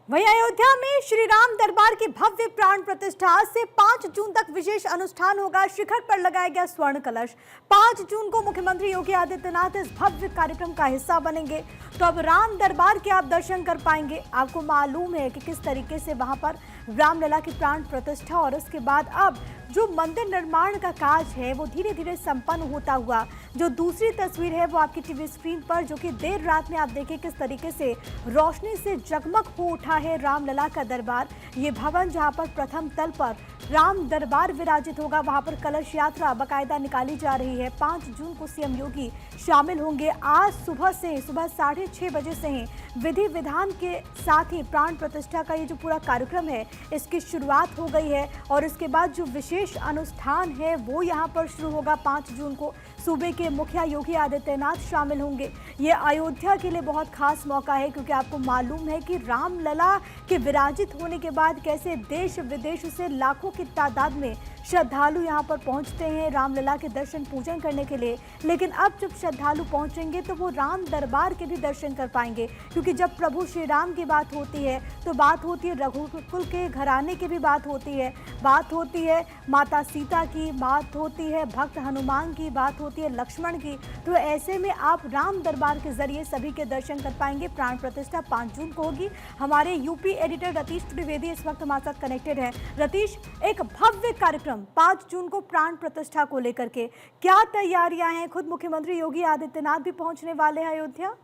वहीं अयोध्या में श्री राम दरबार की भव्य प्राण प्रतिष्ठा आज से 5 जून तक विशेष अनुष्ठान होगा। शिखर पर लगाया गया स्वर्ण कलश। 5 जून को मुख्यमंत्री योगी आदित्यनाथ इस भव्य कार्यक्रम का हिस्सा बनेंगे। तो अब राम दरबार के आप दर्शन कर पाएंगे। आपको मालूम है कि किस तरीके से वहां पर रामलला की प्राण प्रतिष्ठा और उसके बाद अब जो मंदिर निर्माण का काज है वो धीरे धीरे संपन्न होता हुआ, जो दूसरी तस्वीर है वो आपकी टीवी स्क्रीन पर, जो कि देर रात में आप देखिए किस तरीके से रोशनी से जगमग हो उठा है रामलला का दरबार। ये भवन जहां पर प्रथम तल पर राम दरबार विराजित होगा, वहां पर कलश यात्रा बाकायदा निकाली जा रही है। 5 जून को सीएम योगी शामिल होंगे। आज सुबह 6:30 बजे से ही विधि विधान के साथ ही प्राण प्रतिष्ठा का ये जो पूरा कार्यक्रम है इसकी शुरुआत हो गई है और इसके बाद जो विशेष अनुष्ठान है वो यहाँ पर शुरू होगा। 5 जून को सूबे के मुखिया योगी आदित्यनाथ शामिल होंगे। ये अयोध्या के लिए बहुत खास मौका है क्योंकि आपको मालूम है कि रामलला के विराजित होने के बाद कैसे देश विदेश से लाखों की तादाद में श्रद्धालु यहाँ पर पहुँचते हैं रामलला के दर्शन पूजन करने के लिए। लेकिन अब जब श्रद्धालु पहुँचेंगे तो वो राम दरबार के भी दर्शन कर पाएंगे क्योंकि जब प्रभु श्री राम की बात होती है तो बात होती है रघुकुल के घराने की भी बात होती है माता सीता की, बात होती है भक्त हनुमान की, बात होती है लक्ष्मण की। तो ऐसे में आप राम दरबार के जरिए सभी के दर्शन कर पाएंगे। प्राण प्रतिष्ठा 5 जून को होगी। हमारे यूपी एडिटर रतीश त्रिवेदी इस वक्त हमारे साथ कनेक्टेड है। रतीश, एक भव्य कार्यक्रम 5 जून को प्राण प्रतिष्ठा को लेकर के क्या तैयारियां हैं? खुद मुख्यमंत्री योगी आदित्यनाथ भी पहुंचने वाले हैं अयोध्या।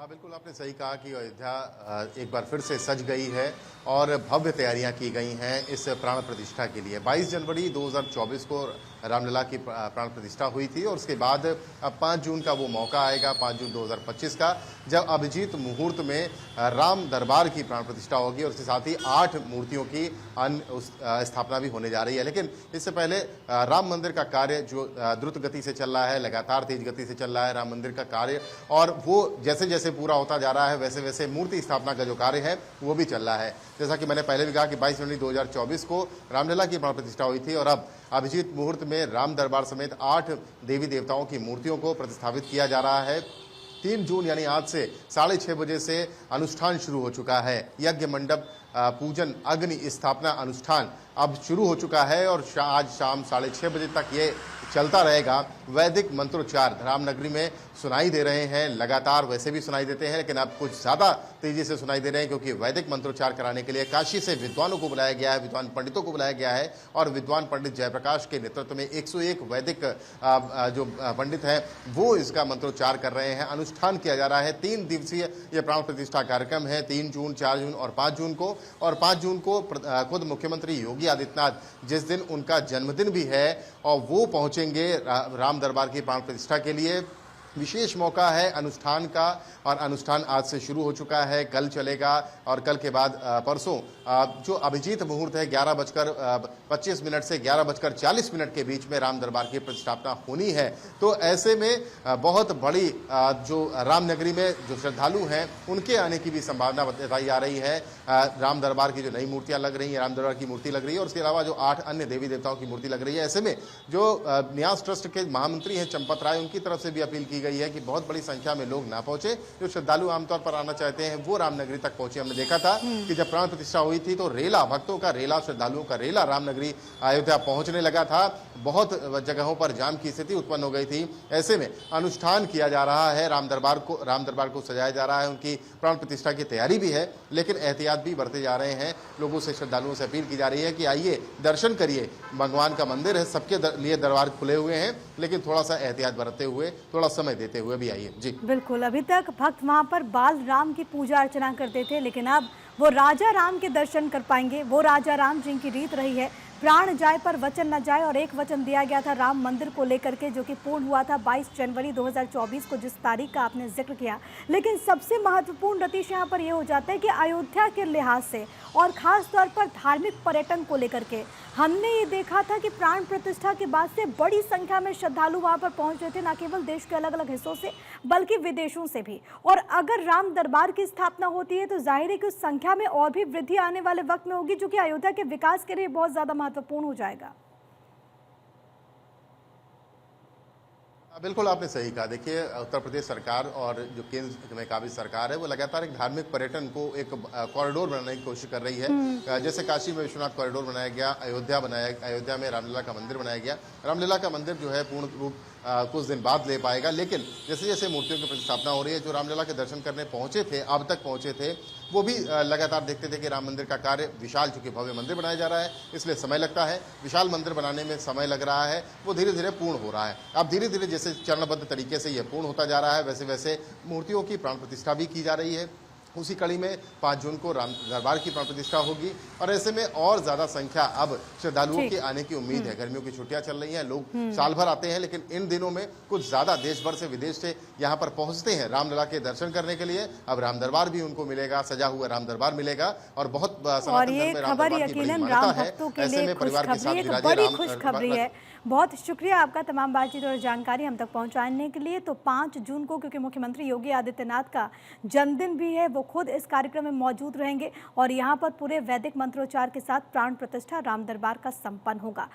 बिल्कुल आपने सही कहा कि अयोध्या एक बार फिर से सज गई है और भव्य तैयारियां की गई हैं इस प्राण प्रतिष्ठा के लिए। 22 जनवरी 2024 को रामलला की प्राण प्रतिष्ठा हुई थी और उसके बाद अब 5 जून का वो मौका आएगा, 5 जून 2025 का, जब अभिजीत मुहूर्त में राम दरबार की प्राण प्रतिष्ठा होगी और उसके साथ ही 8 मूर्तियों की स्थापना भी होने जा रही है। लेकिन इससे पहले राम मंदिर का कार्य जो द्रुत गति से चल रहा है, लगातार तेज गति से चल रहा है राम मंदिर का कार्य, और वो जैसे जैसे पूरा होता जा रहा है वैसे वैसे मूर्ति स्थापना का जो कार्य है वो भी चल रहा है। जैसा कि मैंने पहले भी कहा कि 22 जनवरी 2024 को रामलला की प्राण प्रतिष्ठा हुई थी और अब अभिजीत मुहूर्त में राम दरबार समेत 8 देवी देवताओं की मूर्तियों को प्रतिस्थापित किया जा रहा है। 3 जून यानी आज से 6:30 बजे से अनुष्ठान शुरू हो चुका है। यज्ञ मंडप पूजन अग्नि स्थापना अनुष्ठान अब शुरू हो चुका है और आज शाम 6:30 बजे तक ये चलता रहेगा। वैदिक मंत्रोच्चार रामनगरी में सुनाई दे रहे हैं, लगातार वैसे भी सुनाई देते हैं लेकिन अब कुछ ज़्यादा तेजी से सुनाई दे रहे हैं क्योंकि वैदिक मंत्रोच्चार कराने के लिए काशी से विद्वानों को बुलाया गया है, विद्वान पंडितों को बुलाया गया है और विद्वान पंडित जयप्रकाश के नेतृत्व में 101 वैदिक जो पंडित हैं वो इसका मंत्रोच्चार कर रहे हैं। अनुष्ठान किया जा रहा है। 3 दिवसीय ये प्राण प्रतिष्ठा कार्यक्रम है, 3 जून, 4 जून और 5 जून को। और 5 जून को खुद मुख्यमंत्री योगी आदित्यनाथ, जिस दिन उनका जन्मदिन भी है, और वो पहुंचेंगे राम दरबार की प्राण प्रतिष्ठा के लिए। विशेष मौका है अनुष्ठान का और अनुष्ठान आज से शुरू हो चुका है, कल चलेगा और कल के बाद परसों जो अभिजीत मुहूर्त है 11:25 से 11:40 के बीच में राम दरबार की प्रतिष्ठापना होनी है। तो ऐसे में बहुत बड़ी जो रामनगरी में जो श्रद्धालु हैं उनके आने की भी संभावना बताई जा रही है। राम दरबार की जो नई मूर्तियां लग रही हैं, राम दरबार की मूर्ति लग रही है और उसके अलावा जो 8 अन्य देवी देवताओं की मूर्ति लग रही है। ऐसे में जो न्यास ट्रस्ट के महामंत्री हैं चंपत राय, उनकी तरफ से भी अपील की गई है कि बहुत बड़ी संख्या में लोग ना पहुंचे। जो श्रद्धालु आमतौर पर आना चाहते हैं वो रामनगरी तक पहुंचे। हमने देखा था कि जब प्राण प्रतिष्ठा हुई थी तो रेला, भक्तों का रेला, श्रद्धालुओं का रेला रामनगरी अयोध्या पहुंचने लगा था। बहुत जगहों पर जाम की स्थिति उत्पन्न हो गई थी। ऐसे में अनुष्ठान किया जा रहा है, राम दरबार को सजाया जा रहा है, उनकी प्राण प्रतिष्ठा की तैयारी भी है, लेकिन एहतियात भी बरते जा रहे हैं। लोगों से, श्रद्धालुओं से अपील की जा रही है कि आइए दर्शन करिए, भगवान का मंदिर है, सबके लिए दरबार खुले हुए हैं, लेकिन थोड़ा सा एहतियात बरतते हुए, थोड़ा समय देते हुए भी आइए। जी बिल्कुल, अभी तक भक्त वहां पर बाल राम की पूजा अर्चना करते थे लेकिन अब वो राजा राम के दर्शन कर पाएंगे। वो राजा राम जिनकी रीत रही है प्राण जाए पर वचन न जाए, और एक वचन दिया गया था राम मंदिर को लेकर के जो कि पूर्ण हुआ था 22 जनवरी 2024 को, जिस तारीख का आपने जिक्र किया। लेकिन सबसे महत्वपूर्ण रतीश यहाँ पर यह हो जाता है कि अयोध्या के लिहाज से और खास तौर पर धार्मिक पर्यटन को लेकर के हमने ये देखा था कि प्राण प्रतिष्ठा के बाद से बड़ी संख्या में श्रद्धालु वहां पर पहुंच रहे थे, न केवल देश के अलग अलग हिस्सों से बल्कि विदेशों से भी। और अगर राम दरबार की स्थापना होती है तो जाहिर है कि उस संख्या में और भी वृद्धि आने वाले वक्त में होगी, जो कि अयोध्या के विकास के लिए बहुत ज्यादा महत्वपूर्ण हो जाएगा। बिल्कुल आपने सही कहा। देखिए, उत्तर प्रदेश सरकार और जो केंद्र में काबिज सरकार है वो लगातार एक धार्मिक पर्यटन को एक कॉरिडोर बनाने की कोशिश कर रही है। जैसे काशी में विश्वनाथ कॉरिडोर बनाया गया, अयोध्या में रामलला का मंदिर बनाया गया। रामलला का मंदिर जो है पूर्ण रूप कुछ दिन बाद ले पाएगा, लेकिन जैसे जैसे मूर्तियों की प्रतिस्थापना हो रही है, जो रामलला के दर्शन करने पहुंचे थे, अब तक पहुंचे थे, वो भी लगातार देखते थे कि राम मंदिर का कार्य विशाल, चूंकि भव्य मंदिर बनाया जा रहा है इसलिए समय लगता है। विशाल मंदिर बनाने में समय लग रहा है, वो धीरे धीरे पूर्ण हो रहा है। अब धीरे धीरे जैसे चरणबद्ध तरीके से यह पूर्ण होता जा रहा है, वैसे वैसे मूर्तियों की प्राण प्रतिष्ठा भी की जा रही है। उसी कड़ी में 5 जून को राम दरबार की प्राण प्रतिष्ठा होगी और ऐसे में और ज्यादा संख्या अब श्रद्धालुओं के आने की उम्मीद है। गर्मियों की छुट्टियां चल रही हैं, लोग साल भर आते हैं, लेकिन इन दिनों में कुछ ज्यादा देश भर से, विदेश से यहाँ पर पहुंचते हैं रामलला के दर्शन करने के लिए। अब राम दरबार भी उनको मिलेगा, सजा हुआ राम दरबार मिलेगा और बहुत सनातन धर्म में राम दरबार की बड़ी मान्यता है। ऐसे में परिवार के साथ विराजे खुशखबरी है। बहुत शुक्रिया आपका तमाम बातचीत और जानकारी हम तक पहुंचाने के लिए। तो 5 जून को, क्योंकि मुख्यमंत्री योगी आदित्यनाथ का जन्मदिन भी है, वो खुद इस कार्यक्रम में मौजूद रहेंगे और यहाँ पर पूरे वैदिक मंत्रोच्चार के साथ प्राण प्रतिष्ठा राम दरबार का संपन्न होगा।